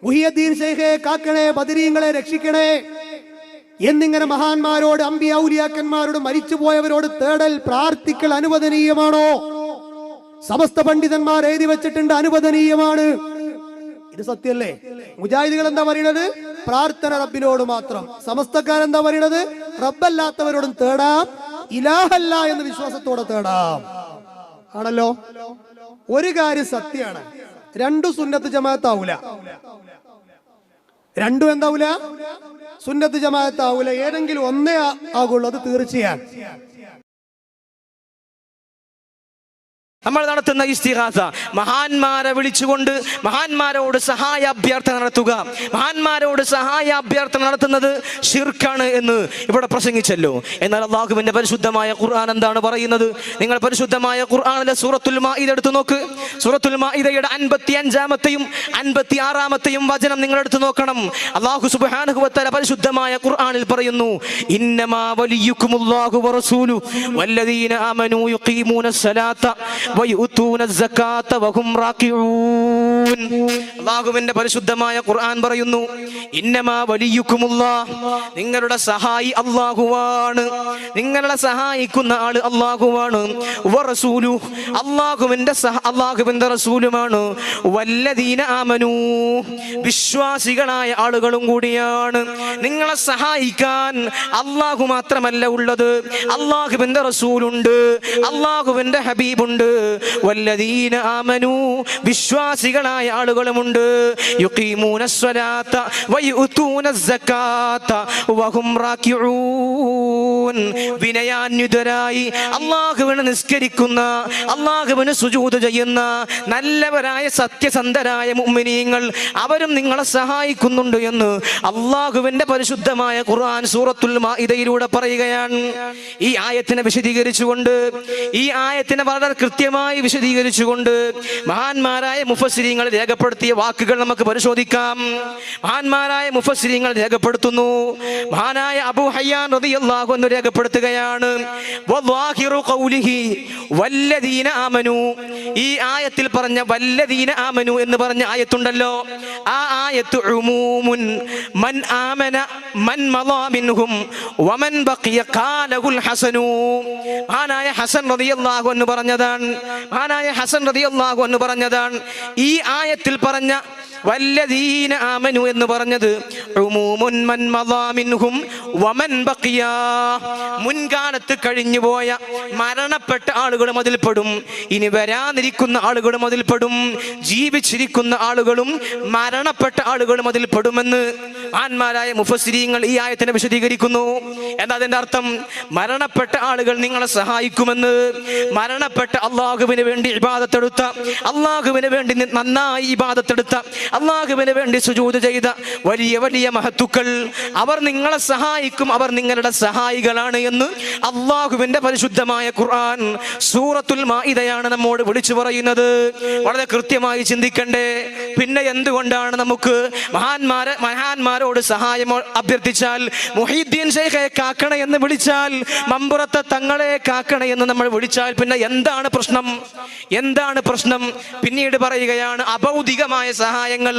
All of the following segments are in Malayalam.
മുഹിയുദ്ദീൻ ശൈഖെ കാക്കണേ, ബദരീങ്ങളെ രക്ഷിക്കണേ എന്നിങ്ങനെ മഹാന്മാരോട്, അമ്പിയ ഔലിയാക്കന്മാരോട്, മരിച്ചുപോയവരോട് തേടൽ, പ്രാർത്ഥിക്കൽ അനുവദനീയമാണോ? സമസ്ത പണ്ഡിതന്മാർ എഴുതി വെച്ചിട്ടുണ്ട്, അനുവദനീയമാണ്. ഇത് സത്യല്ലേ? മുജാഹിദുകൾ എന്താ പറയുന്നത്? പ്രാർത്ഥന റബ്ബിനോട് മാത്രം. സമസ്തക്കാരെന്താ പറയുന്നത്? റബ്ബല്ലാത്തവരോടും തേടാം, ഇലാഹല്ല എന്ന വിശ്വാസത്തോടെ തേടാം. ആണല്ലോ. ഒരു കാര്യം സത്യമാണ്, രണ്ടു സുന്നത്ത് ജമാഅത്താവൂല. രണ്ടും എന്താവൂല? സുന്നത്ത് ജമാഅത്താവൂല. ഏതെങ്കിലും ഒന്നേ ആകുള്ളൂ, അത് തീർച്ചയാണ്. നമ്മൾ നടത്തുന്ന ഇസ്തിഗാസ മഹാന്മാരെ വിളിച്ചുകൊണ്ട് മഹാന്മാരോട് സഹായ അഭ്യർത്ഥന നടത്തുക. മഹാന്മാരോട് സഹായ അഭ്യർത്ഥന നടത്തുന്നത് ശിർക്കാണ് എന്ന് ഇവിടെ പ്രസംഗിച്ചല്ലോ. എന്നാൽ അല്ലാഹുവിന്റെ പരിശുദ്ധമായ ഖുർആൻ എന്താണ് പറയുന്നത്? നിങ്ങൾ പരിശുദ്ധമായ ഖുർആനിലെ സൂറത്തുൽ മാഇദ എടുത്തു നോക്ക്. സൂറത്തുൽ മാഇദയുടെ 55-ാമത്തെയും 56-ാമത്തെയും വചനം നിങ്ങൾ എടുത്തു നോക്കണം. അല്ലാഹു സുബ്ഹാനഹു വ തആല പരിശുദ്ധമായ ഖുർആനിൽ പറയുന്നു, ഇന്നമാ വലിയുക്കുമുല്ലാഹു വറസൂലു വല്ലദീന ആമനൂ യുഖീമൂനസ് സലാത്ത അല്ലാഹുവിന്റെ പരിശുദ്ധമായ ഖുർആൻ പറയുന്നു, ഇന്നമാ വലിയുക്കുമുല്ലാഹ്, നിങ്ങളുടെ സഹായി അല്ലാഹുവാണ്, നിങ്ങളുടെ സഹായിക്കുന്ന ആള് അല്ലാഹുവാണ്, വറസൂലു, അല്ലാഹുവിന്റെ റസൂലുമാണ്, വല്ലദീന ആമനൂ, വിശ്വാസികളായ ആളുകളും കൂടിയാണ്. നിങ്ങളെ സഹായിക്കാൻ അല്ലാഹു മാത്രമല്ല ഉള്ളത്, അല്ലാഹുവിന്റെ റസൂലുണ്ട്, അല്ലാഹുവിന്റെ ഹബീബുണ്ട്, വല്ലദീന ആമനൂ, വിശ്വാസികളായ ആളുകളുമുണ്ട്, യുഖീമൂനസ് സ്വലാത്ത വയുതൂനസ് സകാത്ത വഹും റാകിഊൻ, വിനയാന്വിതരായി അല്ലാഹുവിനെ നിസ്കരിക്കുന്ന, അല്ലാഹുവിന് സുജൂദ് ചെയ്യുന്ന നല്ലവരായ സത്യസന്ധരായ മുഅ്മിനീങ്ങൾ, അവരും നിങ്ങളെ സഹായിക്കുന്നുണ്ട് എന്ന് അല്ലാഹുവിന്റെ പരിശുദ്ധമായ ഖുർആൻ സൂറത്തുൽ മാഇദയിലൂടെ പറയുകയാണ്. ഈ ആയത്തിനെ വിശദീകരിച്ചുകൊണ്ട്, ഈ ആയത്തിനെ വളരെ കൃത്യമായി വിശദീകരിച്ചുകൊണ്ട് മഹാന്മാരായ മുഫസ്സിരീങ്ങൾ രേഖപ്പെടുത്തിയ വാക്കുകൾ നമുക്ക് പരിശോധിക്കാം. മഹാന്മാരായ മുഫസ്സിരീങ്ങൾ രേഖപ്പെടുത്തുന്നു, മഹാനായ അബൂ ഹയ്യാൻ റളിയല്ലാഹു അൻഹു രേഖപ്പെടുത്തുകയാണ്, വല്ലാഹിറു ഖൗലിഹി വല്ലദീന ആമനു, ഈ ആയത്തിൽ പറഞ്ഞ വല്ലദീന ആമനു എന്ന് പറഞ്ഞ ആയത്തുണ്ടല്ലോ, ആ ആയത്ത് ഉമൂമുൻ മൻ ആമന മൻ മളാ മിൻഹും വമൻ ബഖിയ ഖാലഹുൽ ഹസനു. മഹാനായ ഹസൻ റളിയല്ലാഹു അൻഹു പറഞ്ഞതാണ്, മഹാനായ ഹസൻ റളിയല്ലാഹു അൻഹു പറഞ്ഞതാണ്, ഈ ആയത്തിൽ പറഞ്ഞ വല്ലദീന ആമനു എന്ന് പറഞ്ഞത് ഉമൂമുൻ മൻ മളാ മിൻഹും വമൻ ബഖിയ, മുൻകാലത്ത് കഴിഞ്ഞുപോയ മരണപ്പെട്ട ആളുകളും അതിൽപ്പെടും, ഇനി വരാനിരിക്കുന്ന ആളുകളും അതിൽപ്പെടും, ജീവിച്ചിരിക്കുന്ന ആളുകളും മരണപ്പെട്ട ആളുകളും അതിൽപ്പെടുമെന്ന് മഹാന്മാരായ മുഫസ്സിരീങ്ങൾ ഈ ആയത്തിനെ വിശദീകരിക്കുന്നു. എന്താ അതിന്റെ അർത്ഥം? മരണപ്പെട്ട ആളുകൾ നിങ്ങളെ സഹായിക്കുമെന്ന്, മരണപ്പെട്ട അല്ലാഹുവിന് വേണ്ടി ഇബാദത്തെടുത്ത, അല്ലാഹുവിന് വേണ്ടി നന്നായി ഇബാദത്തെടുത്ത, അല്ലാഹുവിന് വേണ്ടി സുജൂദ് ചെയ്ത വലിയ വലിയ മഹത്തുക്കൾ, അവർ നിങ്ങളെ സഹായിക്കും, അവർ നിങ്ങളുടെ സഹായികളാണ് എന്ന് അല്ലാഹുവിന്റെ പരിശുദ്ധമായ ഖുർആൻ സൂറത്തുൽ മാഇദയാണ് നമ്മോട് വിളിച്ചു പറയുന്നത്. വളരെ കൃത്യമായി ചിന്തിക്കണ്ടേ? പിന്നെ എന്തുകൊണ്ടാണ് നമുക്ക് മഹാന്മാരോട് സഹായം അഭ്യർത്ഥിച്ചാൽ, മുഹീദ്ദീൻ ശൈഖെ കാക്കണേ എന്ന് വിളിച്ചാൽ, മമ്പുറത്തെ തങ്ങളെ കാക്കണേ എന്ന് നമ്മൾ വിളിച്ചാൽ പിന്നെ എന്താണ് പ്രശ്നം? എന്താണ് പ്രശ്നം? പിന്നീട് പറയുകയാണ്, അഭൗതികമായ സഹായങ്ങൾ,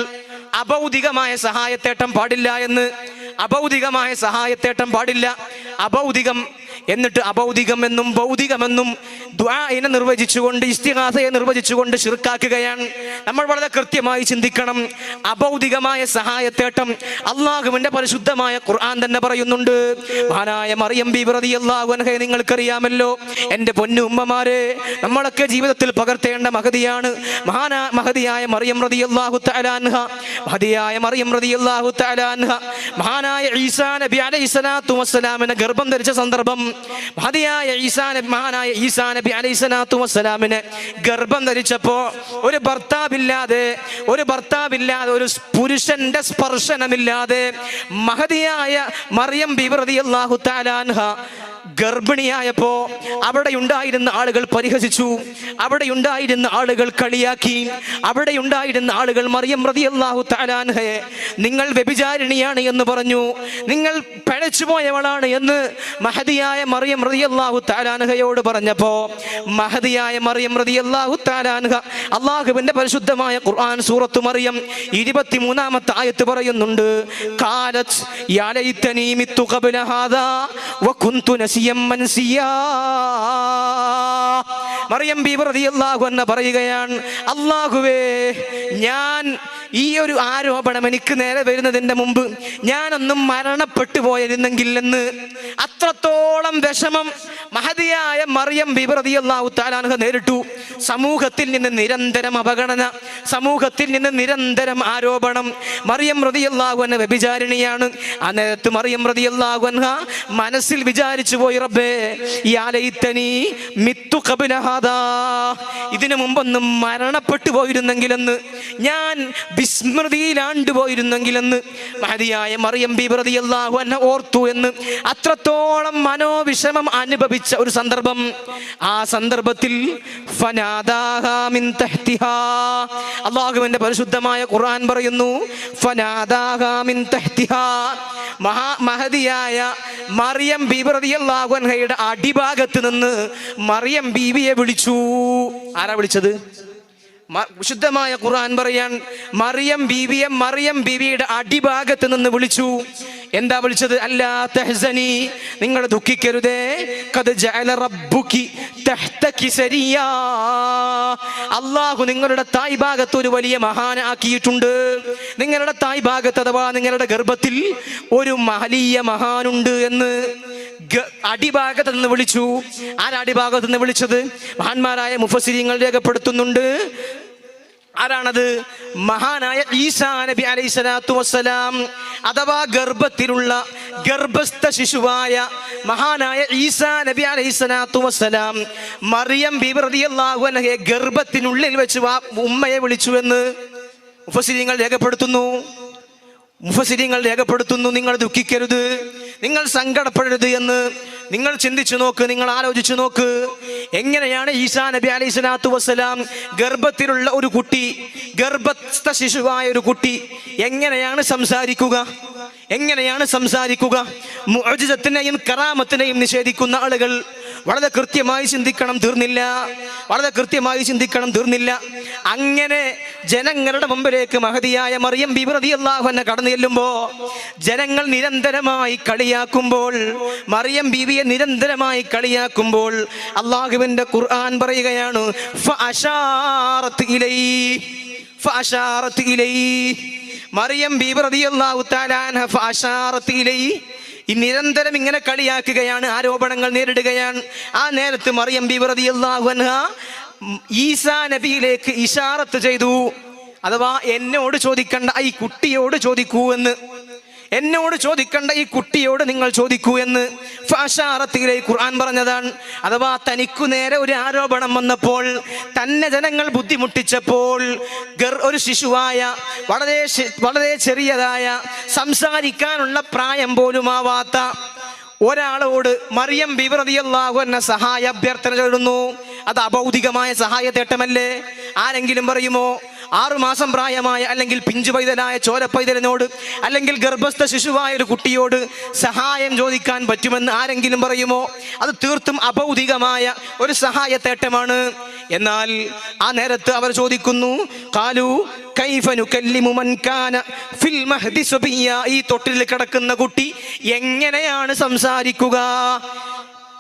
അഭൗതികമായ സഹായത്തേട്ടം പാടില്ല എന്ന്. അഭൗതികമായ സഹായത്തേട്ടം പാടില്ല. അഭൗതികം എന്നിട്ട് അഭൗതികമെന്നും ഭൗതികമെന്നും ദുആഇനെ നിർവചിച്ചുകൊണ്ട്, ഇസ്തിഗാസയെ നിർവചിച്ചുകൊണ്ട് ശിർക്കാക്കുകയാണ്. നമ്മൾ വളരെ കൃത്യമായി ചിന്തിക്കണം. അഭൗതികമായ സഹായത്തേട്ടം അല്ലാഹുവിന്റെ പരിശുദ്ധമായ ഖുർആൻ തന്നെ പറയുന്നുണ്ട്. മഹാനായ മറിയം ബീവി റളിയല്ലാഹു അൻഹയെ നിങ്ങൾക്കറിയാമല്ലോ. എൻ്റെ പൊന്നു ഉമ്മമാരെ, നമ്മളൊക്കെ ജീവിതത്തിൽ പകർത്തേണ്ട മഹതിയാണ് മഹതിയായ മറിയം റളിയല്ലാഹു തആല അൻഹ. മഹതിയായ മറിയം റളിയല്ലാഹു തആല അൻഹ മഹാനായ ഈസാ നബി അലൈഹിസ്സലാത്തു വസ്സലാമിനെ ഗർഭം ധരിച്ച സന്ദർഭം, മഹതിയായ ഈസാ നബി അലൈഹിസ്സലാത്തു വസ്സലാമിനെ ഗർഭം ധരിച്ചപ്പോ ഒരു ഭർത്താവില്ലാതെ, ഒരു പുരുഷന്റെ സ്പർശനമില്ലാതെ മഹതിയായ മറിയം ബീവി റളിയല്ലാഹു തആല അൻഹ ഗർഭിണിയായപ്പോ അവിടെ ഉണ്ടായിരുന്ന ആളുകൾ പരിഹസിച്ചു, അവിടെ ഉണ്ടായിരുന്ന ആളുകൾ കളിയാക്കി, അവിടെ ഉണ്ടായിരുന്ന ആളുകൾ മറിയം റളിയല്ലാഹു തആല അൻഹയെ നിങ്ങൾ വ്യഭിചാരിണിയാണ് എന്ന് പറഞ്ഞു, നിങ്ങൾ പിഴച്ചുപോയവളാണ് എന്ന് മഹദിയായ മറിയം റളിയല്ലാഹു തആല അൻഹയോട് പറഞ്ഞപ്പോ മഹദിയായ മറിയം റളിയല്ലാഹു തആല അൻഹ അല്ലാഹുവിന്റെ പരിശുദ്ധമായ ഖുർആൻ സൂറത്തു മറിയം 23-ാമത്തെ ആയത്ത് പറയുന്നുണ്ട്, ഖാലത് യാ ലൈതനി മിത്തു ഖബ്ല ഹാദാ വകുന്തു നസിയം മൻസിയാ. മറിയം ബീവി റളിയല്ലാഹു അൻഹ പറയുകയാണ്, അല്ലാഹുവേ, ഞാൻ ഈ ഒരു ആരോപണം എനിക്ക് നേരെ വരുന്നതിന്റെ മുമ്പ് ഞാനൊന്നും മരണപ്പെട്ടു പോയിരുന്നെങ്കിൽ എന്ന് അത്രത്തോളം വിഷമം മഹദിയായ മറിയം ബീവി റളിയല്ലാഹു തആല അൻഹ നേരിട്ടു. സമൂഹത്തിൽ നിന്ന് നിരന്തരം അവഗണന, സമൂഹത്തിൽ നിന്ന് നിരന്തരം ആരോപണം. മറിയം റളിയല്ലാഹു അൻഹ വ്യഭിചാരിണിയാണ്. ആ നേരത്ത് മറിയം റളിയല്ലാഹു അൻഹ മനസ്സിൽ വിചാരിച്ചു പോയി, റബ്ബേ യാ ലൈതനി മിത്തു ഖബ്ല ഹാദാ, ഇതിനു മുമ്പൊന്നും മരണപ്പെട്ടു പോയിരുന്നെങ്കിലെന്ന്, ഞാൻ വിസ്മൃതിയിലാണ്ടു പോയിരുന്നെങ്കിലെന്ന് മഹദിയായ മറിയം ബീബി റളിയല്ലാഹു അൻഹ ഓർത്തു എന്ന്. അത്രത്തോളം മനോവിഷമം അനുഭവിച്ച ഒരു സന്ദർഭം. ആ സന്ദർഭത്തിൽ ഫനാദാഹാ മിൻ തഹ്തിഹാ, അല്ലാഹുവിന്റെ പരിശുദ്ധമായ ഖുർആൻ പറയുന്നു, ഫനാദാഹാ മിൻ തഹ്തിഹാ, മഹദിയായ മറിയം ബീബി റളിയല്ലാഹു അൻഹയുടെ അടിഭാഗത്ത് നിന്ന് മറിയം ബീവിയെ വിളിച്ചു. ആരാ വിളിച്ചത്? വിശുദ്ധമായ ഖുർആൻ പറയാൻ മറിയം ബീവിയുടെ അടിഭാഗത്ത് നിന്ന് വിളിച്ചു. എന്താ വിളിച്ചത്? അല്ലാ തഹ്സനി, നിങ്ങൾ ദുഃഖിക്കരുതേ, ഖദ് ജഅല റബ്ബുകി തഹ്തകി സരിയാ, അല്ലാഹു നിങ്ങളുടെ തായ് ഭാഗത്ത് ഒരു വലിയ മഹാനെ ആക്കിയിട്ടുണ്ട്. നിങ്ങളുടെ തായ് ഭാഗത്ത് അഥവാ നിങ്ങളുടെ ഗർഭത്തിൽ ഒരു മഹലീയ മഹാനുണ്ട് എന്ന് അടിഭാഗത്ത് നിന്ന് വിളിച്ചു. ആരടിഭാഗത്ത് നിന്ന് വിളിച്ചത്? മഹാന്മാരായ മുഫസ്സിരീങ്ങൾ രേഖപ്പെടുത്തുന്നുണ്ട്. ആരാണത്? മഹാനായ ഈസാ നബി അലൈഹിസ്സലാത്തു വസ്സലാം, അഥവാ ഗർഭസ്ഥ ശിശുവായ മഹാനായ ഈസാ നബി അലൈഹിസ്സലാത്തു വസ്സലാം മറിയം ബീബി റളിയല്ലാഹു അൻഹയെ ഗർഭത്തിനുള്ളിൽ വെച്ച് ഉമ്മയെ വിളിച്ചു എന്ന് മുഫസ്സിരീങ്ങൾ രേഖപ്പെടുത്തുന്നു. നിങ്ങൾ ദുഃഖിക്കരുത്, നിങ്ങൾ സങ്കടപ്പെടരുത് എന്ന് നിങ്ങൾ ചിന്തിച്ചു നോക്ക്, നിങ്ങൾ ആലോചിച്ചു നോക്ക്. എങ്ങനെയാണ് ഈസാ നബി അലൈഹിസ്സലാത്തു വസ്സലാം ഗർഭത്തിലുള്ള ഒരു കുട്ടി, ഗർഭസ്ഥ ശിശുവായ ഒരു കുട്ടി എങ്ങനെയാണ് സംസാരിക്കുക? മുഅ്ജിസത്തിനെയും കറാമത്തിനെയും നിഷേധിക്കുന്ന ആളുകൾ വളരെ കൃത്യമായി ചിന്തിക്കണം, തീർന്നില്ല. അങ്ങനെ ജനങ്ങളുടെ മുമ്പിലേക്ക് മഹദിയായ മറിയം ബീബി റളിയല്ലാഹു അൻഹ കടന്നു ചെല്ലുമ്പോ ജനങ്ങൾ നിരന്തരമായി കളിയാക്കുമ്പോൾ, മറിയം ബീവിയെ നിരന്തരമായി കളിയാക്കുമ്പോൾ അല്ലാഹുവിന്റെ ഖുർആൻ പറയുകയാണ്, ഫഅശാറത് ഇലൈഹി, മറിയം ബീബി റളിയല്ലാഹു തആല അൻഹ ഫഅശാറത് ഇലൈഹി, നിരന്തരം ഇങ്ങനെ കളിയാക്കുകയാണ്, ആരോപണങ്ങൾ നേരിടുകയാണ്. ആ നേരത്ത് മറിയം ബീബി റളിയല്ലാഹു അൻഹ ഈസാ നബിയിലേക്ക് ഇശാറത്ത് ചെയ്തു, അഥവാ എന്നോട് ചോദിക്കണ്ട ഈ കുട്ടിയോട് ചോദിക്കൂ എന്ന്, എന്നോട് ചോദിക്കണ്ട ഈ കുട്ടിയോട് നിങ്ങൾ ചോദിക്കൂ എന്ന് ഫഅശാറത്തിലെ ഖുർആൻ പറഞ്ഞതാണ്. അഥവാ തനിക്കു നേരെ ഒരു ആരോപണം വന്നപ്പോൾ, തന്നെ ജനങ്ങൾ ബുദ്ധിമുട്ടിച്ചപ്പോൾ, ഒരു ശിശുവായ വളരെ ചെറിയതായ സംസാരിക്കാനുള്ള പ്രായം പോലുമാവാത്ത ഒരാളോട് മറിയം ബീബി റളിയല്ലാഹു അൻഹ സഹായ അഭ്യർത്ഥന ചെയ്യുന്നു. അത് അഭൗതികമായ സഹായ തേട്ടമല്ലേ? ആരെങ്കിലും പറയുമോ 6 മാസം പ്രായമായ അല്ലെങ്കിൽ പിഞ്ചു പൈതലായ ചോരപ്പൈതലിനോട് അല്ലെങ്കിൽ ഗർഭസ്ഥ ശിശുവായ ഒരു കുട്ടിയോട് സഹായം ചോദിക്കാൻ പറ്റുമെന്ന് ആരെങ്കിലും പറയുമോ? അത് തീർത്തും അഭൗതികമായ ഒരു സഹായ തേട്ടമാണ്. എന്നാൽ ആ നേരത്ത് അവർ ചോദിക്കുന്നു, ഖാലു കൈഫ നുകല്ലിമു മൻ കാന ഫിൽ മഹ്ദി സബിയ്യ, ഈ തൊട്ടിലിൽ കിടക്കുന്ന കുട്ടി എങ്ങനെയാണ് സംസാരിക്കുക?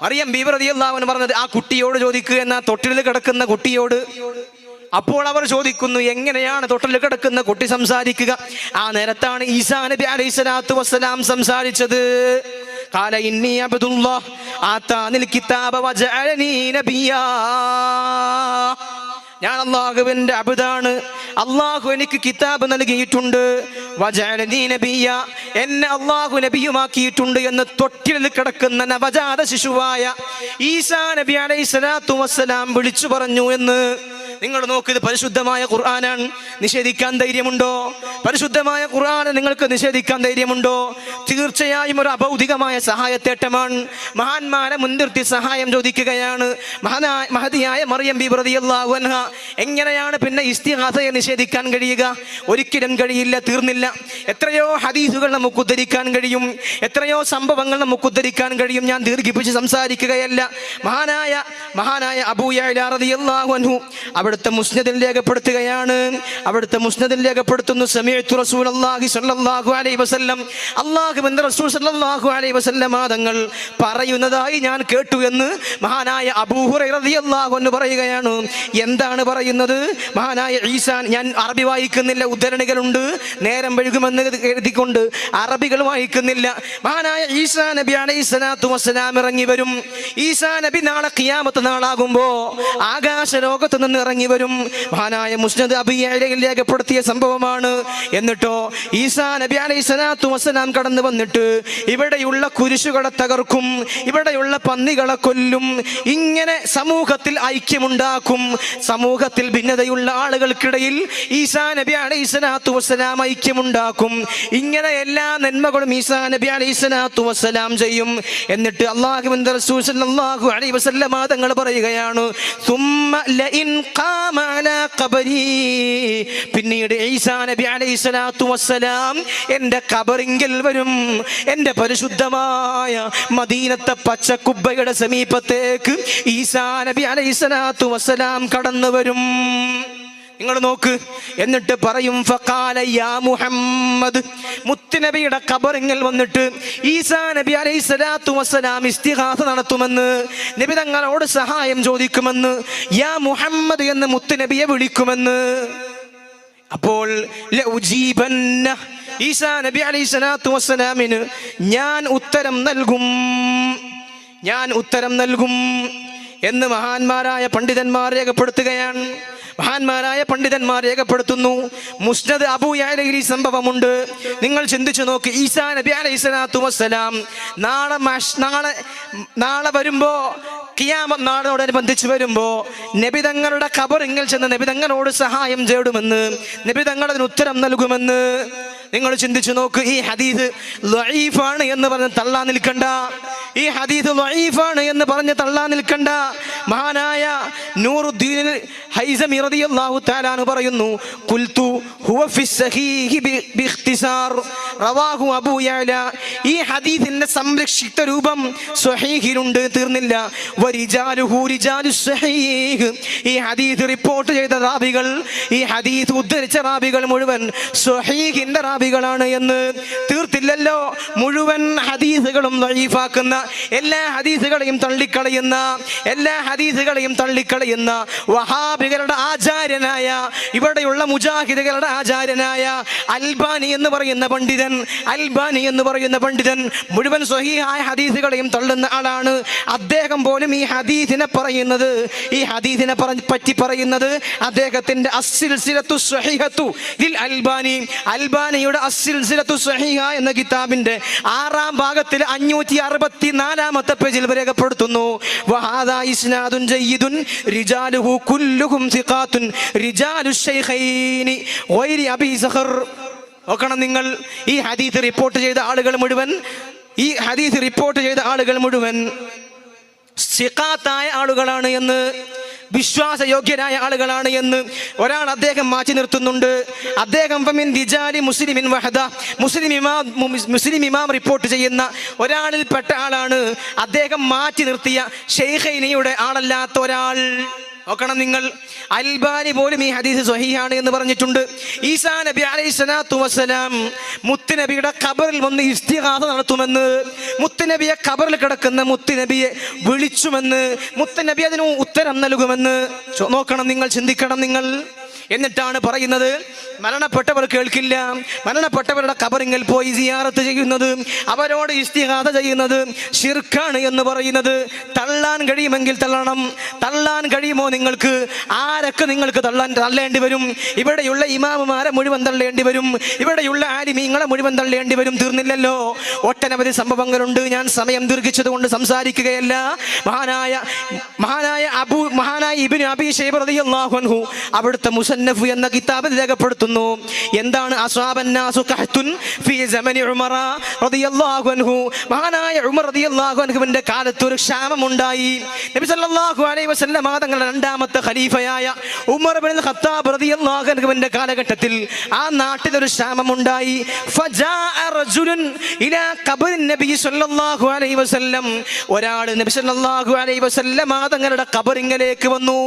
മറിയം ബീബി റളിയല്ലാഹു അൻഹ പറഞ്ഞത് ആ കുട്ടിയോട് ചോദിക്കുക എന്ന, തൊട്ടിലിൽ കിടക്കുന്ന കുട്ടിയോട്. അപ്പോൾ അവർ ചോദിക്കുന്നു, എങ്ങനെയാണ് തൊട്ടിലിൽ കിടക്കുന്ന കുട്ടി സംസാരിക്കുക? ആ നേരത്താണ് ഈസാ നബി അലൈഹിസ്സലാത്തു വസ്സലാം സംസാരിച്ചത്. ഖാല ഇന്നി അബ്ദുല്ലാഹ് ആതാനിൽ കിതാബ വജഅലനി നബിയ്യാ, ഞാൻ അല്ലാഹുവിന്റെ അബ്ദാണ്, അല്ലാഹു എനിക്ക് കിതാബ് നൽകിയിട്ടുണ്ട്. വജഅലനി നബിയ്യ, എന്നെ അല്ലാഹു നബിയുമാക്കിയിട്ടുണ്ട് എന്ന് തൊട്ടിലിൽ കിടക്കുന്ന നവജാത ശിശുവായ ഈസാ നബി അലൈഹിസ്സലാത്തു വസ്സലാം വിളിച്ചു പറഞ്ഞു എന്ന് നിങ്ങൾ നോക്ക്, ഇത് പരിശുദ്ധമായ ഖുർആനാണ്. നിഷേധിക്കാൻ ധൈര്യമുണ്ടോ? പരിശുദ്ധമായ ഖുർആനെ നിങ്ങൾക്ക് നിഷേധിക്കാൻ ധൈര്യമുണ്ടോ? തീർച്ചയായും ഒരു അഭൗതികമായ സഹായത്തേട്ടമാണ്. മഹാന്മാരെ മുൻനിർത്തി സഹായം ചോദിക്കുകയാണ് മഹതിയായ മറിയം ബീബി റളിയല്ലാഹു അൻഹ. എങ്ങനെയാണ് പിന്നെ ഇസ്തിഗാസയെ നിഷേധിക്കാൻ കഴിയുക? ഒരിക്കലും കഴിയില്ല, തീർന്നില്ല. എത്രയോ ഹദീസുകൾ നമുക്ക് ഉദ്ധരിക്കാൻ കഴിയും, എത്രയോ സംഭവങ്ങൾ നമുക്ക് ഉദ്ധരിക്കാൻ കഴിയും. ഞാൻ ദീർഘിപ്പിച്ച് സംസാരിക്കുകയല്ല. മഹാനായ അബൂ യഅ്ല റളിയല്ലാഹു അൻഹു അവിടുത്തെ മുസ്നദിൽ രേഖപ്പെടുത്തുകയാണ്. അവിടുത്തെ മുസ്നദിൽ രേഖപ്പെടുത്തുന്നു, സമീഅതു റസൂലുള്ളാഹി സ്വല്ലല്ലാഹു അലൈഹി വസല്ലം, അല്ലാഹുവിന്റെ റസൂൽ സ്വല്ലല്ലാഹു അലൈഹി വസല്ലം തങ്ങൾ പറയുന്നതായി ഞാൻ കേട്ടു എന്ന് മഹാനായ അബൂ ഹുറൈറ റളിയല്ലാഹു അൻഹു പറയുകയാണ്. എന്താണ് പറയുന്നത്? മഹാനായ ഈസാ, ഞാൻ അറബി വായിക്കുന്നില്ല, ഉദ്ധരണികളുണ്ട്, നേരം വഴുകുമെന്ന് എഴുതിക്കൊണ്ട് അറബികൾ വായിക്കുന്നില്ല. മഹാനായ ഈസാ നബി അലൈഹിസ്സലാത്തു വസ്സലാം ഇറങ്ങി വരും. ഈസാ നബി നാളെ ഖിയാമത്ത് നാളാകുമ്പോ ആകാശ ലോകത്ത് നിന്ന് ഇറങ്ങി വരും. മഹാനായ മുസ്നദ് അബൂ യഅ്ലയിൽ രേഖപ്പെടുത്തിയ സംഭവമാണ്. എന്നിട്ടോ ഈസാ നബി അലൈഹിസ്സലാത്തു വസ്സലാം കടന്നു വന്നിട്ട് ഇവിടെയുള്ള കുരിശുകളെ തകർക്കും, ഇവിടെയുള്ള പന്നികളെ കൊല്ലും, ഇങ്ങനെ സമൂഹത്തിൽ ഐക്യമുണ്ടാക്കും. സമൂഹത്തിൽ ഭിന്നതയുള്ള ആളുകൾക്കിടയിൽ ഈസാ നബി അലൈഹിസ്സലാത്തു വസ്സലാം ഐക്യമുണ്ടാക്കും. ഇങ്ങനെ എല്ലാ നന്മകളും ഈസാ നബി അലൈഹിസ്സലാത്തു വസ്സലാം ചെയ്യും. എന്നിട്ട് അല്ലാഹുവിന്റെ റസൂൽ സ്വല്ലല്ലാഹു അലൈഹി വസല്ലം തങ്ങൾ പറയുകയാണ്, സുമ്മ ലഇൻ ഖാമ അലാ ഖബരി, പിന്നീട് ഈസാ നബി അലൈഹിസ്സലാത്തു വസ്സലാം എൻ്റെ ഖബറിങ്കിൽ വരും. എൻ്റെ പരിശുദ്ധമായ മദീനത്തെ പച്ചക്കുബ്ബയുടെ സമീപത്തേക്ക് ഈസാ നബി അലൈഹിസ്സലാത്തു വസ്സലാം കടന്നു വരും. നിങ്ങൾ നോക്ക്, എന്നിട്ട് പറയും, ഫഖാല യാ മുഹമ്മദ്, മുത്തുനബിയുടെ ഖബറിൽ വന്നിട്ട് ഈസാ നബി അലൈഹിസ്സലാത്തു വസ്സലാം ഇസ്തിഗാസ നടത്തുമെന്ന്, നബി തങ്ങളോട് സഹായം ചോദിക്കുമെന്ന്, യാ മുഹമ്മദ് എന്ന് മുത്തുനബിയെ വിളിക്കുമെന്ന്. അപ്പോൾ ഈസാ നബി അലൈഹിസ്സലാത്തു വസ്സലാമിന് ഞാൻ ഉത്തരം നൽകും എന്ന് മഹാന്മാരായ പണ്ഡിതന്മാർ രേഖപ്പെടുത്തുകയാണ്. മഹാന്മാരായ പണ്ഡിതന്മാർ രേഖപ്പെടുത്തുന്നു. മുസ്നദ് അബൂ യഅ്ലയിൽ ഈ സംഭവമുണ്ട്. നിങ്ങൾ ചിന്തിച്ചു നോക്ക്, ഈസാ നബി അലൈഹിസ്സലാത്തു വസ്സലാം നാളെ വരുമ്പോ, ഖിയാമത്ത് നാളോടനുബന്ധിച്ച് വരുമ്പോ നബി തങ്ങളുടെ ഖബറിൽ ചെന്ന് നബി തങ്ങളോട് സഹായം തേടുമെന്ന്, നബി തങ്ങൾ അതിന് ഉത്തരം നൽകുമെന്ന്. നിങ്ങൾ ചിന്തിച്ചു നോക്ക്, ഈ ഹദീസ് ളഈഫാണ് എന്ന് പറഞ്ഞ് തള്ളാൻ നിൽക്കണ്ട. ഈ ഹദീസ് ളഈഫാണ് എന്ന് പറഞ്ഞ് തള്ളാൻ നിൽക്കണ്ട. മഹാനായ നൂറുദ്ദീൻ ഹൈസമി റളിയല്ലാഹു തആല അൻഹു പറയുന്നു, ഖുൽതു ഹുവ ഫിസ് സഹീഹി ബിഇഖ്തിസാർ റവാഹു അബൂ യഅ്ല. ഈ ഹദീസിന്റെ സംരക്ഷിത രൂപം സ്വഹീഹിലുണ്ട്, തീർന്നില്ല. വരിജാലുഹു റിജാലുസ് സഹീഹ്, ഈ ഹദീസ് റിപ്പോർട്ട് ചെയ്ത റാവികൾ, ഈ ഹദീസ് ഉദ്ധരിച്ച റാവികൾ മുഴുവൻ സ്വഹീഹിന്റെ റാവികളാണ് എന്ന്. തീർത്തില്ലല്ലോ, മുഴുവൻ ഹദീസുകളും ളഈഫാക്കുന്ന, എല്ലാ ഹദീസുകളെയും തള്ളിക്കളയുന്ന വഹാബികളുടെ ആചാര്യനായ, ഇവിടെയുള്ള മുജാഹിദുകളുടെ ആചാര്യനായ അൽബാനി എന്ന് പറയുന്ന പണ്ഡിതൻ മുഴുവൻ സ്വഹീഹായ ഹദീസുകളെയും തള്ളുന്ന ആളാണ്. അദ്ദേഹം പോലും ഈ ഹദീസിനെ പറ്റി പറയുന്നത് അദ്ദേഹത്തിന്റെ അസ്സിൽസിലത്തു സ്വഹീഹത്തു ലിൽ അൽബാനിയുടെ അസ്സിൽസിലത്തു സ്വഹീഹ എന്ന കിതാബിന്റെ 6-ാം ഭാഗത്തിൽ 564-ാമത്തെ പേജിൽ രേഖപ്പെടുത്തുന്നു, വഹാദാ ഇസ്നാദുൻ ജയ്യിദുൻ റിജാലുഹു കുല്ലുഹും സിഖാത്തുൻ റിജാലുശ് ശൈഖൈനി ഗൈരി അബീ സഖർ. നോക്കണം നിങ്ങൾ, ഈ ഹദീസ് റിപ്പോർട്ട് ചെയ്ത ആളുകൾ മുഴുവൻ സിഖാത്തായ ആളുകളാണ് എന്ന്, വിശ്വാസയോഗ്യരായ ആളുകളാണ് എന്ന് ഒരാൾ അദ്ദേഹം മാറ്റി നിർത്തുന്നുണ്ട്. അദ്ദേഹം മുസ്ലിം ഇമാം റിപ്പോർട്ട് ചെയ്യുന്ന ഒരാളിൽപ്പെട്ട ആളാണ്. അദ്ദേഹം മാറ്റി നിർത്തിയ ഷെയ്ഖൈനിയുടെ ആളല്ലാത്ത ഒരാൾ. നോക്കണം നിങ്ങൾ, അൽബാനി പോലും ഈ ഹദീസ് സ്വഹീഹാണ് എന്ന് പറഞ്ഞിട്ടുണ്ട്. ഈസാ നബി അലൈഹിസ്സലാത്തു വസ്സലാം മുത്തുനബിയുടെ ഖബറിൽ വന്ന് ഇസ്തിഗാസ നടത്തുമെന്ന്, മുത്തുനബിയെ ഖബറിൽ കിടക്കുന്ന മുത്തുനബിയെ വിളിച്ചുമെന്ന്, മുത്തുനബി അതിന് ഉത്തരം നൽകുമെന്ന്. നോക്കണം നിങ്ങൾ, ചിന്തിക്കണം നിങ്ങൾ. എന്നിട്ടാണ് പറയുന്നത്, മരണപ്പെട്ടവർ കേൾക്കില്ല, മരണപ്പെട്ടവരുടെ ഖബറിൽ പോയി സിയാറത്ത് ചെയ്യുന്നത്, അവരോട് ഇസ്തിഗാസ ചെയ്യുന്നത് ശിർക്കാണ് എന്ന് പറയുന്നത്. തള്ളാൻ കഴിയുമെങ്കിൽ തള്ളണം, തള്ളാൻ കഴിയുമോ നിങ്ങൾക്ക്? ആരൊക്കെ നിങ്ങൾക്ക് തള്ളേണ്ടി വരും? ഇവിടെയുള്ള ഇമാമുമാരെ മുഴുവൻ തള്ളേണ്ടി വരും, ഇവിടെയുള്ള ആലിമീങ്ങളെ മുഴുവൻ തള്ളേണ്ടി വരും. തീർന്നില്ലല്ലോ, ഒട്ടനവധി സംഭവങ്ങളുണ്ട്. ഞാൻ സമയം ദീർഘിച്ചത് കൊണ്ട് സംസാരിക്കുകയല്ല. മഹാനായ ഇബ്നു അബീ ശൈബ റളിയല്ലാഹു അൻഹു അവിടുത്തെ മുസന്നഫ് എന്ന കിതാബിൽ രേഖപ്പെടുത്തുന്നു. എന്താണ് അസ്വാബന്നാസു ഖഹ്തുൻ ഫീ സമനി ഉമറ റളിയല്ലാഹു അൻഹു. മഹാനായ ഉമർ റളിയല്ലാഹു അൻഹുവിന്റെ കാലത്ത് ഒരു ക്ഷാമമുണ്ടായി. നബി സല്ലല്ലാഹു അലൈഹി വസല്ലം തങ്ങളുടെ രണ്ടാമത്തെ ഖലീഫയായ ഉമർ ഇബ്നുൽ ഖത്താബ് റളിയല്ലാഹു അൻഹുവിന്റെ കാലഘട്ടത്തിൽ ആ നാട്ടിൽ ഒരു ക്ഷാമമുണ്ടായി. ഫജാഅ റജുലുൻ ഇലാ ഖബറിൻ നബി സല്ലല്ലാഹു അലൈഹി വസല്ലം. ഒരാൾ നബി സല്ലല്ലാഹു അലൈഹി വസല്ലം തങ്ങളുടെ ഖബറിലേക്ക് വന്നു,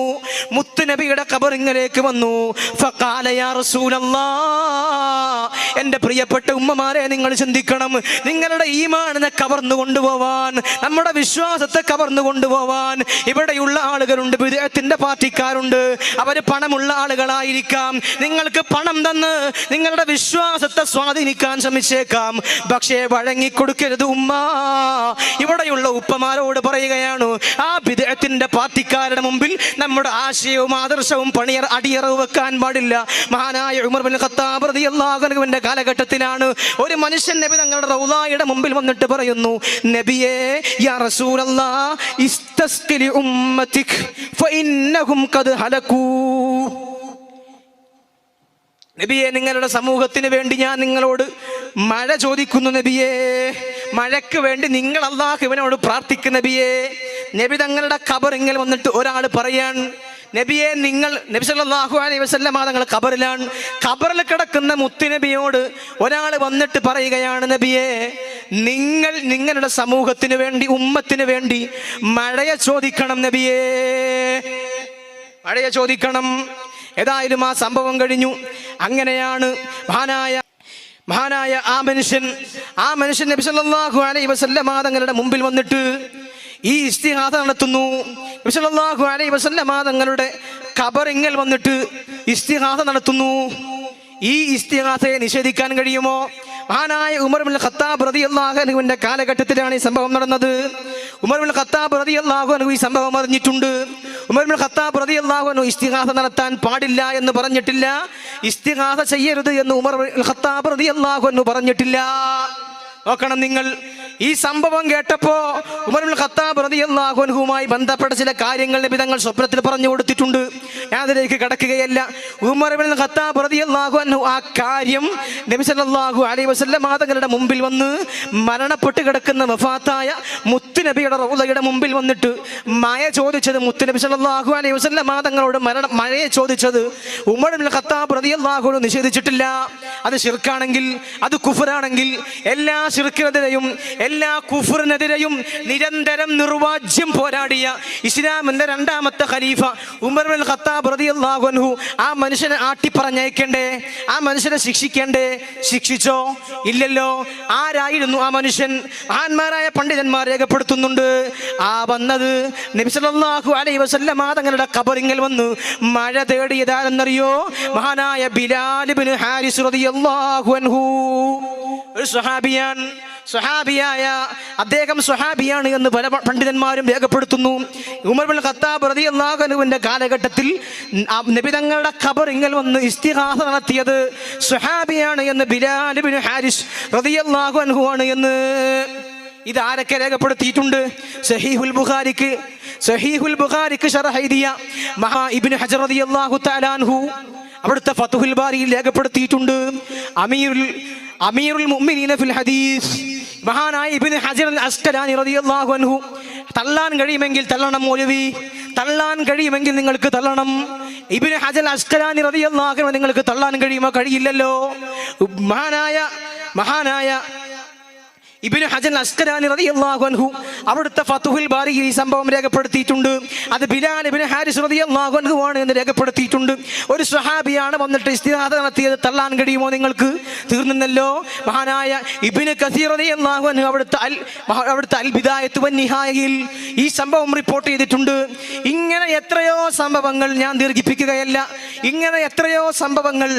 മുത്ത് നബിയുടെ ഖബറിലേക്ക് വന്നു. ഫഖാല യാ റസൂലല്ലാഹ്, എൻ്റെ പ്രിയപ്പെട്ട ഉമ്മമാരെ നിങ്ങൾ ചിന്തിക്കണം. നിങ്ങളുടെ ഈമാനിനെ കവർന്നു കൊണ്ടുപോവാൻ, നമ്മുടെ വിശ്വാസത്തെ കവർന്നു കൊണ്ടുപോവാൻ ഇവിടെയുള്ള ആളുകളുണ്ട്, ബിദ്അത്തിന്റെ പാർട്ടിക്കാരുണ്ട്. അവര് പണമുള്ള ആളുകളായിരിക്കാം. നിങ്ങൾക്ക് പണം തന്ന് നിങ്ങളുടെ വിശ്വാസത്തെ സ്വാധീനിക്കാൻ ശ്രമിച്ചേക്കാം. പക്ഷേ വഴങ്ങിക്കൊടുക്കരുത് ഉമ്മ. ഇവിടെയുള്ള ഉപ്പമാരോട് പറയുകയാണ്, ആ ബിദ്അത്തിന്റെ പാർട്ടിക്കാരുടെ മുമ്പിൽ നമ്മുടെ ആശയവും ആദർശവും അടിയറവ് വെക്കാൻ പാടില്ല. മഹാനായ ഉമർ ഇബ്നുൽ ഖത്താബ് റളിയല്ലാഹു അൻഹുവിന്റെ കാലഘട്ടത്തിലാണ് ഒരു മനുഷ്യൻ നബി തങ്ങളുടെ റൗളയുടെ മുമ്പിൽ വന്നിട്ട് പറയുന്നു, നബിയേ യാ റസൂലല്ലാഹ് ഇസ്തസ്ഖി ലി ഉമ്മതിക് ഫഇന്നഹും ഖദ് ഹലകൂ. നബിയെ, നിങ്ങളുടെ സമൂഹത്തിന് വേണ്ടി ഞാൻ നിങ്ങളോട് മഴ ചോദിക്കുന്നു നബിയേ. മഴയ്ക്ക് വേണ്ടി നിങ്ങൾ അല്ലാഹുവിനോട് പ്രാർത്ഥിക്കുന്ന നബിയേ. നബി തങ്ങളുടെ ഖബറിൽ വന്നിട്ട് ഒരാൾ പറയാൻ, നബിയെ നിങ്ങൾ, നബി സല്ലല്ലാഹു അലൈഹി വസല്ലം തങ്ങൾ ഖബറിലാണ്. ഖബറിൽ കിടക്കുന്ന മുത്തുനബിയോട് ഒരാൾ വന്നിട്ട് പറയുകയാണ്, നബിയെ നിങ്ങൾ നിങ്ങളുടെ സമൂഹത്തിന് വേണ്ടി, ഉമ്മത്തിന് വേണ്ടി മഴയെ ചോദിക്കണം നബിയേ, മഴയെ ചോദിക്കണം. ഏതായാലും ആ സംഭവം കഴിഞ്ഞു. അങ്ങനെയാണ് മഹാനായ ആ മനുഷ്യൻ നബി സല്ലല്ലാഹു അലൈഹി വസല്ലം തങ്ങളുടെ മുമ്പിൽ വന്നിട്ട് ഈ ഇസ്തിഹാസ നടത്തുന്നു. നബി സല്ലല്ലാഹു അലൈഹി വസല്ലം തങ്ങളുടെ ഖബറിൽ വന്നിട്ട് ഇസ്തിഹാസ നടത്തുന്നു. ഈ ഇസ്തിഹാസയെ നിഷേധിക്കാൻ കഴിയുമോ? മഹാനായ ഉമർ ഇബ്നുൽ ഖത്താബ് റളിയല്ലാഹു അൻഹുവിന്റെ കാലഘട്ടത്തിലാണ് ഈ സംഭവം നടന്നത്. ഉമർ ഇബ്നുൽ ഖത്താബ് റളിയല്ലാഹു അൻഹു ഈ സംഭവം അറിഞ്ഞിട്ടുണ്ട്. ഉമർ ഇബ്നുൽ ഖത്താബ് റളിയല്ലാഹു അൻഹു ഇസ്തിഹാസ നടത്താൻ പാടില്ല എന്ന് പറഞ്ഞിട്ടില്ല, ഇസ്തിഹാസ ചെയ്യരുത് എന്ന് ഉമർ ഇബ്നുൽ ഖത്താബ് റളിയല്ലാഹു അൻഹു പറഞ്ഞിട്ടില്ല. നോക്കണം നിങ്ങൾ, ഈ സംഭവം കേട്ടപ്പോ ഉമർ ഇബ്നുൽ ഖത്താബ് റളിയല്ലാഹു അൻഹുവുമായി ബന്ധപ്പെട്ട ചില കാര്യങ്ങൾ നബി തങ്ങൾ സ്വപ്നത്തിൽ പറഞ്ഞു കൊടുത്തിട്ടുണ്ട്. ഞാൻ അതിലേക്ക് കടക്കുകയല്ല. ഉമർ ഇബ്നുൽ ഖത്താബ് റളിയല്ലാഹു അൻഹു ആ കാര്യം നബി സല്ലല്ലാഹു അലൈഹി വസല്ലം തങ്ങളുടെ മുമ്പിൽ വന്ന് മരണപ്പെട്ട് കിടക്കുന്ന വഫാത്തായ മുത്ത് നബിയുടെ റൗളയുടെ മുമ്പിൽ വന്നിട്ട് മഴ ചോദിച്ചത്, മുത്ത് നബി സല്ലല്ലാഹു അലൈഹി വസല്ലം തങ്ങളോട് മഴയെ ചോദിച്ചത് ഉമർ ഇബ്നുൽ ഖത്താബ് റളിയല്ലാഹു അൻഹു നിഷേധിച്ചിട്ടില്ല. അത് ശിർക്കാണെങ്കിൽ, അത് കുഫറാണെങ്കിൽ, എല്ലാ ശിർക്കിനെതിരെയും എല്ലാ കുഫറിനെതിരെയും നിരന്തരം നിർവാജ്യം പോരാടിയ ഇസ്ലാമിന്റെ രണ്ടാമത്തെ ഖലീഫ ഉമർ ഇബ്നുൽ ഖത്താബ് റളിയല്ലാഹു അൻഹു ആ മനുഷ്യനെ ആട്ടിപ്പറഞ്ഞയക്കണ്ടേ? ആ മനുഷ്യനെ ശിക്ഷിക്കണ്ടേ? ശിക്ഷിച്ചോ? ഇല്ലല്ലോ. ആരായിരുന്നു ആ മനുഷ്യൻ? മഹാന്മാരായ പണ്ഡിതന്മാർ രേഖപ്പെടുത്തുന്നുണ്ട്, ആ വന്നത് നബി സല്ലല്ലാഹു അലൈഹി വസല്ലം തങ്ങളുടെ ഖബറിൽ വന്ന് മഴ തേടിയതാരെന്നറിയോ? മഹാനായ ബിലാൽ ഇബ്നു ഹാരിസ് റളിയല്ലാഹു അൻഹു. ഒരു സ്വഹാബിയായ അദ്ദേഹം സ്വഹാബിയാണ് എന്ന് പല പണ്ഡിതന്മാരും രേഖപ്പെടുത്തുന്നു. ഉമർ ഇബ്നുൽ ഖത്താബ് റളിയല്ലാഹു അൻഹുവിന്റെ കാലഘട്ടത്തിൽ നബി തങ്ങളുടെ ഖബറിൽ വന്ന് ഇസ്തിഗാസ നടത്തിയത് സ്വഹാബിയാണ് എന്ന്, ബിലാൽ ഇബ്നു ഹാരിസ് റളിയല്ലാഹു അൻഹു ആണ് എന്ന്. ഇത് ആരൊക്കെ രേഖപ്പെടുത്തിയിട്ടുണ്ട്? സഹീഹുൽ ബുഖാരിക്ക് ശറഹ് എഴുതിയ ഇബ്നു ഹജർ റളിയല്ലാഹു തആല അൻഹു അവിടുത്തെ ഫത്ഹുൽ ബാരിയിൽ രേഖപ്പെടുത്തിയിട്ടുണ്ട്. അമീറുൽ മുഅ്മിനീന ഫിൽ ഹദീസ് മഹാനായ ഇബ്നു ഹജർ അൽ അസ്ഖലാനി റളിയല്ലാഹു അൻഹു, തള്ളാൻ കഴിയുമെങ്കിൽ തള്ളണം മൗലവി, തള്ളാൻ കഴിയുമെങ്കിൽ നിങ്ങൾക്ക് തള്ളണം. ഇബ്നു ഹജർ അൽ അസ്ഖലാനി റളിയല്ലാഹു അൻഹു നിങ്ങൾക്ക് തള്ളാൻ കഴിയുമോ? കഴിയില്ലല്ലോ. മഹാനായ ഇബ്നു ഹജർ അസ്ഖലാനി റളിയല്ലാഹു അൻഹു അവിടുത്തെ ഫത്ഹുൽ ബാരിയിൽ ഈ സംഭവം രേഖപ്പെടുത്തിയിട്ടുണ്ട്. അത് ബിലാൽ ഇബ്നു ഹാരിസ് റളിയല്ലാഹു അൻഹു ആണ് എന്ന് രേഖപ്പെടുത്തിയിട്ടുണ്ട്. ഒരു സ്വഹാബിയാണ് വന്നിട്ട് ഇസ്തിഹാദ നടത്തിയത്, തള്ളാൻ കഴിയുമോ നിങ്ങൾക്ക്? തീർന്നല്ലോ. മഹാനായ ഇബ്നു കസീർ റളിയല്ലാഹു അൻഹു അവിടുത്തെ അൽ ബിദായത്ത് വൻ നിഹായയിൽ ഈ സംഭവം റിപ്പോർട്ട് ചെയ്തിട്ടുണ്ട്. ഇങ്ങനെ എത്രയോ സംഭവങ്ങൾ, ഞാൻ ദീർഘിപ്പിക്കുകയല്ല. ഇങ്ങനെ എത്രയോ സംഭവങ്ങൾ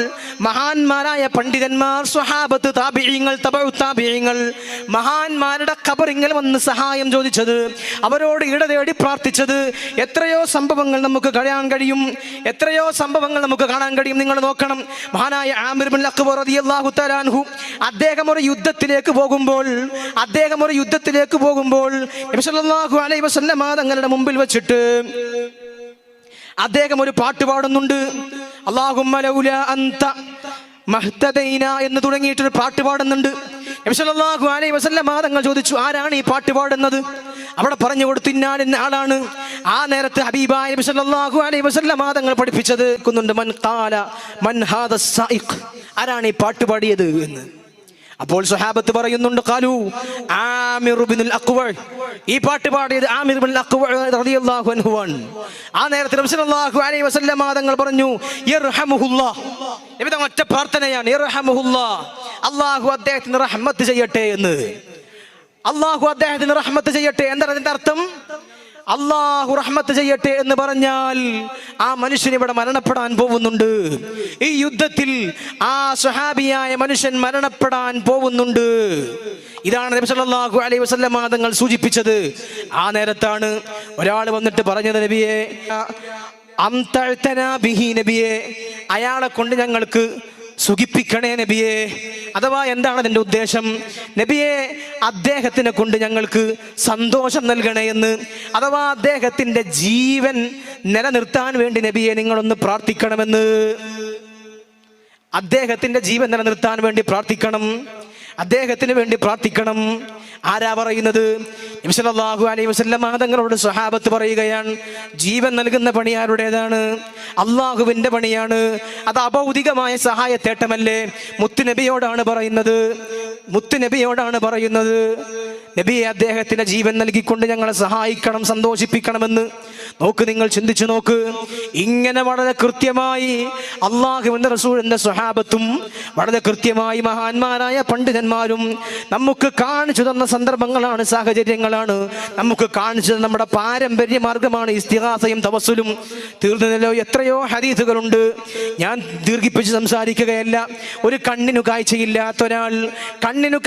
മഹാന്മാരായ പണ്ഡിതന്മാർ, സ്വഹാബത്ത്, താബിഈങ്ങൾ, തബഉ താബിഈങ്ങൾ മഹാന്മാരുടെ ഖബറിങ്കൽ വന്ന് സഹായം ചോദിച്ചത്, അവരോട് ഇട തേടി പ്രാർത്ഥിച്ചത്, എത്രയോ സംഭവങ്ങൾ നമുക്ക് കാണാൻ കഴിയും, എത്രയോ സംഭവങ്ങൾ നമുക്ക് കാണാൻ കഴിയും. നിങ്ങൾ നോക്കണം, മഹാനായ ആമിർ ബിൻ അഖ്ബർ റളിയല്ലാഹു തആല അൻഹു അദ്ദേഹം ഒരു യുദ്ധത്തിലേക്ക് പോകുമ്പോൾ നബി സല്ലല്ലാഹു അലൈഹി വസല്ലം തങ്ങളുടെ മുമ്പിൽ വെച്ചിട്ട് അദ്ദേഹം ഒരു പാട്ട് പാടുന്നുണ്ട്. അല്ലാഹുമ്മ ലൗലാ അൻത മഹ്തദൈന എന്ന് തുടങ്ങിയിട്ടൊരു പാട്ട് പാടുന്നുണ്ട്. നബി സല്ലല്ലാഹു അലൈഹി വസല്ലം തങ്ങൾ ചോദിച്ചു, ആരാണ് ഈ പാട്ട് പാടുന്നത്? അവിടെ പറഞ്ഞു കൊടുത്തു, ഇന്നാലിന്ന ആളാണ്. ആ നേരത്ത് ഹബീബായ നബി സല്ലല്ലാഹു അലൈഹി വസല്ലം തങ്ങൾ പഠിപ്പിച്ചത് മൻ ഖാല മൻ ഹാദ സായിഖ്, ആരാണ് ഈ പാട്ട് പാടിയത് എന്ന്. അപ്പോൾ സ്വഹാബത്ത് പറയുന്നുണ്ട്, ഖാലു ആമിർ ഇബ്നുൽ അഖ്വ, ഈ പാട്ട് പാടിയത് ആമിർ ഇബ്നുൽ അഖ്വ റളിയല്ലാഹു അൻഹു ആണ്. ആ നേരത്തെ നബി സല്ലല്ലാഹു അലൈഹി വസല്ലം തങ്ങൾ പറഞ്ഞു, യർഹമുഹുല്ലാഹ്, നബി തങ്ങൾ ഒറ്റ പ്രാർത്ഥനയാണ്, യർഹമുഹുല്ലാഹ്, അല്ലാഹു അദ്ദേഹത്തിന് റഹ്മത്ത് ചെയ്യട്ടെ എന്ന്. അല്ലാഹു അദ്ദേഹത്തിന് റഹ്മത്ത് ചെയ്യട്ടെ, എന്താണ് അതിന്റെ അർത്ഥം? അല്ലാഹു റഹ്മത്ത് ചെയ്യട്ടെ എന്ന് പറഞ്ഞാൽ ആ മനുഷ്യൻ ഇവിടെ മരണപ്പെടാൻ പോകുന്നുണ്ട്. ഈ യുദ്ധത്തിൽ ആ സ്വഹാബിയായ മനുഷ്യൻ മരണപ്പെടാൻ പോകുന്നുണ്ട്. ഇതാണ് നബി സല്ലല്ലാഹു അലൈഹി വസല്ലം തങ്ങൾ സൂചിപ്പിച്ചത്. ആ നേരത്താണ് ഒരാൾ വന്നിട്ട് പറഞ്ഞത്, നബിയെ അംതഅ്തനാ ബിഹി, നബിയെ അയാളെ കൊണ്ട് ഞങ്ങൾക്ക് സുഖിപ്പിക്കണേ നബിയെ. അഥവാ എന്താണ് അതിൻ്റെ ഉദ്ദേശം? നബിയെ അദ്ദേഹത്തിനെ കൊണ്ട് ഞങ്ങൾക്ക് സന്തോഷം നൽകണേ എന്ന്, അഥവാ അദ്ദേഹത്തിൻ്റെ ജീവൻ നിലനിർത്താൻ വേണ്ടി നബിയെ നിങ്ങളൊന്ന് പ്രാർത്ഥിക്കണമെന്ന്. അദ്ദേഹത്തിൻ്റെ ജീവൻ നിലനിർത്താൻ വേണ്ടി പ്രാർത്ഥിക്കണം, അദ്ദേഹത്തിന് വേണ്ടി പ്രാർത്ഥിക്കണം. ആരാ പറയുന്നത്? നബി സല്ലല്ലാഹു അലൈഹി വസല്ലം തങ്ങളോട് സ്വഹാബത്ത് പറയുകയാണ്, ജീവൻ നൽകുന്ന പണി ആരുടേതാണ്? അള്ളാഹുവിൻ്റെ പണിയാണ്. അത് അഭൗതികമായ സഹായത്തേട്ടമല്ലേ? മുത്തുനബിയോടാണ് പറയുന്നത്, നബിയെ അദ്ദേഹത്തിന്റെ ജീവൻ നൽകിക്കൊണ്ട് ഞങ്ങളെ സഹായിക്കണം, സന്തോഷിപ്പിക്കണമെന്ന്. നോക്ക്, നിങ്ങൾ ചിന്തിച്ചു നോക്ക്. ഇങ്ങനെ വളരെ കൃത്യമായി അള്ളാഹുവിന്റെ റസൂലിന്റെ സ്വഹാബത്തും വളരെ കൃത്യമായി മഹാന്മാരായ പണ്ഡിതന്മാരും നമുക്ക് കാണിച്ചു തന്ന സന്ദർഭങ്ങളാണ്, സാഹചര്യങ്ങളാണ്, നമുക്ക് കാണിച്ചു നമ്മുടെ പാരമ്പര്യ മാർഗമാണ് ഇസ്തിഗാസയും തവസ്സുലും. തീർന്നല്ലോ, എത്രയോ ഹദീസുകളുണ്ട്, ഞാൻ ദീർഘിപ്പിച്ച് സംസാരിക്കുകയല്ല. ഒരു കണ്ണിനു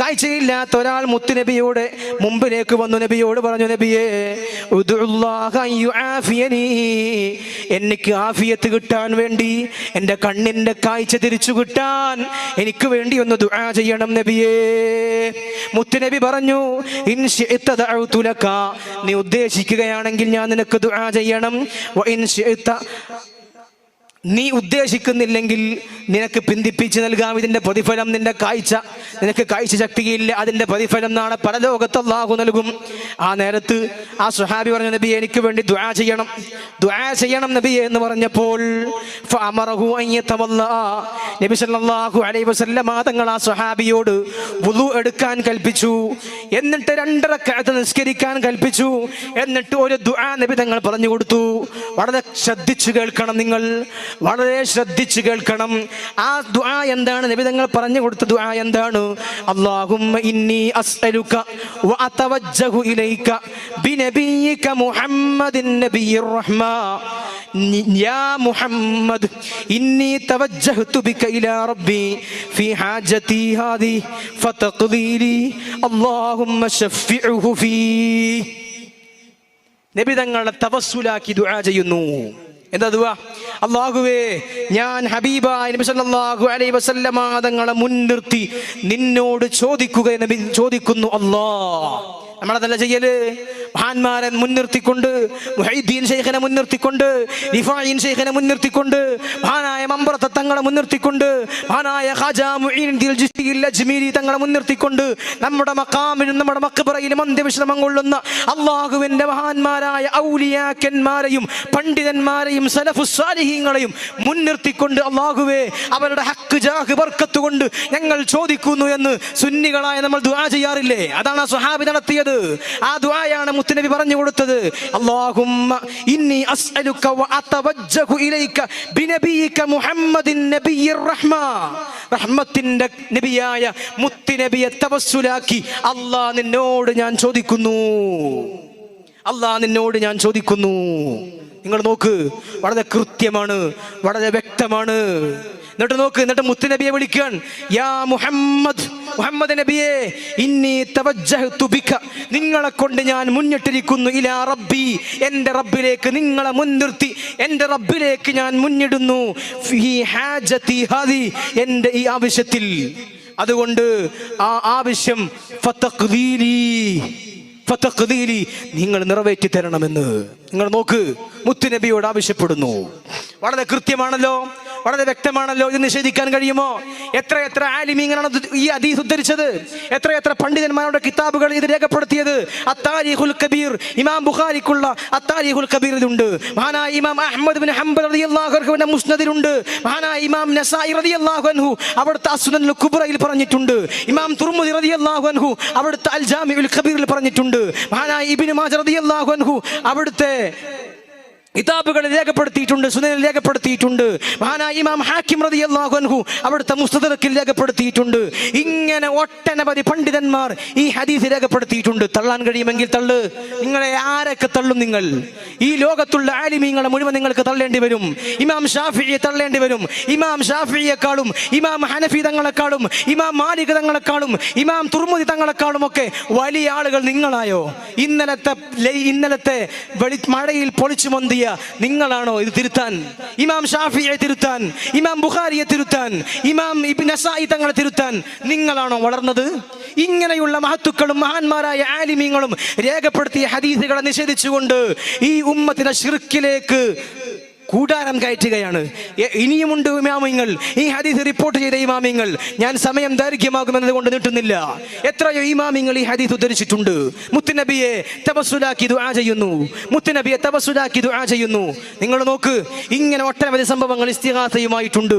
കാഴ്ചയില്ലാത്ത ഒരാൾ മുത്തുനബിയുടെ മുമ്പിലേക്ക് വന്നു, നബിയോട് പറഞ്ഞു, നബിയെ എനിക്ക് ആഫിയത്ത് കിട്ടാൻ വേണ്ടി, എൻ്റെ കണ്ണിൻ്റെ കാഴ്ച തിരിച്ചു കിട്ടാൻ എനിക്ക് വേണ്ടി ഒന്ന് ദുആ ചെയ്യണം നബിയേ. മുത്തുനബി പറഞ്ഞു, ഇൻ ശിഅ്ത ദഅഉതു ലക, നീ ഉദ്ദേശിക്കുകയാണെങ്കിൽ ഞാൻ നിനക്ക് ദുആ ചെയ്യണം. വ ഇൻ ശിഅ്ത, നീ ഉദ്ദേശിക്കുന്നില്ലെങ്കിൽ നിനക്ക് പിന്തിപ്പിച്ച് നൽകാം ഇതിന്റെ പ്രതിഫലം. നിനക്ക് കാഴ്ച ശക്തിയില്ല, അതിന്റെ പ്രതിഫലം നാളെ പരലോകത്ത് അല്ലാഹു നൽകും. ആ നേരത്ത് ആ സ്വഹാബി പറഞ്ഞു, നബി എനിക്ക് വേണ്ടി ദുആ ചെയ്യണം നബിയെ എന്ന് പറഞ്ഞപ്പോൾ ഫഅമറഹു അൻ യതവല്ല, നബി സല്ലല്ലാഹു അലൈഹി വസല്ലം തങ്ങൾ ആ സ്വഹാബിയോട് വുളു എടുക്കാൻ കൽപ്പിച്ചു. എന്നിട്ട് 2 റക്അത്ത് നിസ്കരിക്കാൻ കൽപ്പിച്ചു. എന്നിട്ട് ഒരു ദുആ നബി തങ്ങൾ പറഞ്ഞു കൊടുത്തു. വളരെ ശ്രദ്ധിച്ചു കേൾക്കണം, നിങ്ങൾ വളരെ ശ്രദ്ധിച്ചു കേൾക്കണം. ആ ദുആ എന്താണ്? നബി തങ്ങൾ പറഞ്ഞു കൊടുത്ത ദുആ എന്താണ്? അല്ലാഹുമ്മ ഇന്നി അസ്അലുക വ അതവജ്ജഹു ഇലൈക ബിനബിയിക മുഹമ്മദിൻ നബിയ്യിർ റഹ്മാ യാ മുഹമ്മദ് ഇന്നി തവജ്ജഹ്തു ബിക ഇലാ റബ്ബി ഫീ ഹാജതി ഹാദി ഫതഖ്ദീലി അല്ലാഹുമ്മ ശഫിഉഹു ഫീ. നബി തങ്ങളെ തവസ്സുലാക്കി ദുആ ചെയ്യുന്നു. എന്താ ദുആ? അല്ലാഹുവേ, ഞാൻ ഹബീബായ നബി സല്ലല്ലാഹു അലൈഹി വസല്ലമ തങ്ങളെ മുൻനിർത്തി നിന്നോട് ചോദിക്കുന്നു അല്ലാഹ്. നമ്മളതല്ല ചെയ്യല്. മഹാന്മാരെ മുൻനിർത്തിക്കൊണ്ട്, മുഹൈദ്ദീൻ ശൈഖിനെ മുൻനിർത്തിക്കൊണ്ട്, റിഫാഈൻ ശൈഖിനെ മുൻനിർത്തിക്കൊണ്ട്, മഹാനായ മമ്പറത്ത് തങ്ങളെ മുൻനിർത്തിക്കൊണ്ട്, മഹാനായ ഖാജാ മുഈനുദ്ദീൻ ജിസ്തിയിൽ അജ്മീരി തങ്ങളെ മുൻനിർത്തിക്കൊണ്ട്, നമ്മുടെ മഖാമിലും നമ്മുടെ മഖ്ബറയിലും അന്ത്യവിശ്രമം കൊള്ളുന്ന അല്ലാഹുവിന്റെ മഹാന്മാരായ ഔലിയാക്കന്മാരെയും പണ്ഡിതന്മാരെയും സലഫുസ് സാലിഹീങ്ങളെയും മുൻനിർത്തിക്കൊണ്ട് അല്ലാഹുവേ, അവരുടെ ഹഖ് ജാഹ് ബർക്കത്ത് കൊണ്ട് ഞങ്ങൾ ചോദിക്കുന്നു എന്ന് സുന്നികളായ നമ്മൾ ദുആ ചെയ്യാറില്ലേ? അതാണ് ആ സ്വഹാബി നടത്തിയത്. ആ ദുആയാണ് മുത്തുനബി പറഞ്ഞു കൊടുത്തത്. അല്ലാഹുമ്മ ഇന്നി അസ്അലുക വ അതവജ്ജഹു ഇലൈക ബിനബിയിക മുഹമ്മദിൻ നബിയ്യിർ റഹ്മാ, റഹ്മത്തിന്റെ നബിയായ മുത്തുനബിയെ തവസ്സുലാക്കി അല്ലാഹ് നിന്നോട് ഞാൻ ചോദിക്കുന്നു. നിങ്ങൾ നോക്ക്, വളരെ കൃത്യമാണ്, വളരെ വ്യക്തമാണ്. എന്നിട്ട് നോക്ക്, എന്നിട്ട് മുത്തുനബിയെ വിളിക്കാൻ, യാ മുഹമ്മദ്, മുഹമ്മദ് നബിയെ, ഇന്നി തവജ്ജഹ്തു ബിക, നിങ്ങളെ കൊണ്ട് ഞാൻ മുന്നിട്ടിരിക്കുന്നു, ഇലാ റബ്ബി, എൻ്റെ റബ്ബിലേക്ക് നിങ്ങളെ മുൻനിർത്തി എൻ്റെ റബ്ബിലേക്ക് ഞാൻ മുന്നിടുന്നു, ഫീ ഹാജതി ഹാദി, എൻ്റെ ഈ ആവശ്യത്തിൽ. അതുകൊണ്ട് ആ ആവശ്യം ഫതഖ്ദീലി, നിങ്ങൾ നിറവേറ്റി തരണമെന്ന്. നിങ്ങൾ നോക്ക്, മുത്തുനബിയോട് ആവശ്യപ്പെടുന്നു. വളരെ കൃത്യമാണല്ലോ, വളരെ വ്യക്തമാണല്ലോ. ഇത് നിഷേധിക്കാൻ കഴിയുമോ? എത്ര ആലിമീങ്ങളാണ് ഈ ഹദീസ് ഉദ്ധരിച്ചത്? എത്ര പണ്ഡിതന്മാരുടെ കിതാബുകൾ ഇത് രേഖപ്പെടുത്തിയത്? അത്താരിഖുൽ കബീർ, ഇമാം ബുഖാരിക്കുള്ള അത്താരിഖുൽ കബീറിലുണ്ട്. മഹാനായ ഇമാം അഹ്മദ് ബിൻ ഹംബൽ റളിയല്ലാഹു അൻഹുവിന്റെ മുസ്നദിലുണ്ട്. മഹാനായ ഇമാം നസായി റളിയല്ലാഹു അൻഹു അവിടുത്തെ അസ്സുനനുൽ കുബ്രയിൽ പറഞ്ഞിട്ടുണ്ട്. ഇമാം തുർമുദി റളിയല്ലാഹു അൻഹു അവിടുത്തെ അൽ ജാമിഉൽ കബീറിൽ പറഞ്ഞിട്ടുണ്ട്. മഹാനായ ഇബ്നു മാജ റളിയല്ലാഹു അൻഹു അവിടുത്തെ കിതാബുകളിൽ രേഖപ്പെടുത്തിയിട്ടുണ്ട്, സുനനിൽ രേഖപ്പെടുത്തിയിട്ടുണ്ട്. മഹാനായ ഇമാം ഹാക്കിം റളിയല്ലാഹു അൻഹു അവിടുത്തെ മുസ്തദറക്കിൽ രേഖപ്പെടുത്തിയിട്ടുണ്ട്. ഇങ്ങനെ ഒട്ടനവധി പണ്ഡിതന്മാർ ഈ ഹദീസ് രേഖപ്പെടുത്തിയിട്ടുണ്ട്. തള്ളാൻ കഴിയുമെങ്കിൽ തള്ളു. നിങ്ങളെ ആരൊക്കെ തള്ളും? നിങ്ങൾ ഈ ലോകത്തുള്ള ആലിമീങ്ങളെ മുഴുവൻ നിങ്ങൾക്ക് തള്ളേണ്ടി വരും. ഇമാം ഷാഫിഇയെ തള്ളേണ്ടി വരും. ഇമാം ഷാഫിഇയെക്കാളും ഇമാം ഹനഫി തങ്ങളെക്കാളും ഇമാം മാലിക് തങ്ങളെക്കാളും ഇമാം തുർമുദി തങ്ങളെക്കാളും ഒക്കെ വലിയ ആളുകൾ നിങ്ങളായോ? ഇന്നലത്തെ മഴയിൽ പൊളിച്ചു മന്തിയ നിങ്ങളാണോ ഇത് തിരുത്താൻ? ഇമാം ഷാഫിയെ തിരുത്താൻ, ഇമാം ബുഖാരിയെ തിരുത്താൻ, ഇമാം ഇബ്നു നസായി തങ്ങളെ തിരുത്താൻ നിങ്ങളാണോ വളർന്നത്? ഇങ്ങനെയുള്ള മഹത്തുക്കളും മഹാന്മാരായ ആലിമീങ്ങളും രേഖപ്പെടുത്തിയ ഹദീസുകളെ നിഷേധിച്ചുകൊണ്ട് ഈ ഉമ്മത്തിനെ ശിർക്കിലേക്ക് കൂടാരം കയറ്റുകയാണ്. ഇനിയുമുണ്ട് ഇമാമിങ്ങൾ, ഈ ഹദീസ് റിപ്പോർട്ട് ചെയ്ത ഇമാമിങ്ങൾ. ഞാൻ സമയം ദൈർഘ്യമാകുമെന്നത് കൊണ്ട് നീട്ടുന്നില്ല. എത്രയോ ഇമാമിങ്ങൾ ഈ ഹദീസ് ഉദ്ധരിച്ചിട്ടുണ്ട്. മുത്തുനബിയെ തവസ്സുലാക്കി ദുആ ചെയ്യുന്നു, മുത്തുനബിയെ തവസ്സുലാക്കി ദുആ ചെയ്യുന്നു. നിങ്ങൾ നോക്ക്, ഇങ്ങനെ ഒട്ടനവധി സംഭവങ്ങൾ ഇസ്തിഗാസയുമായിട്ടുണ്ട്.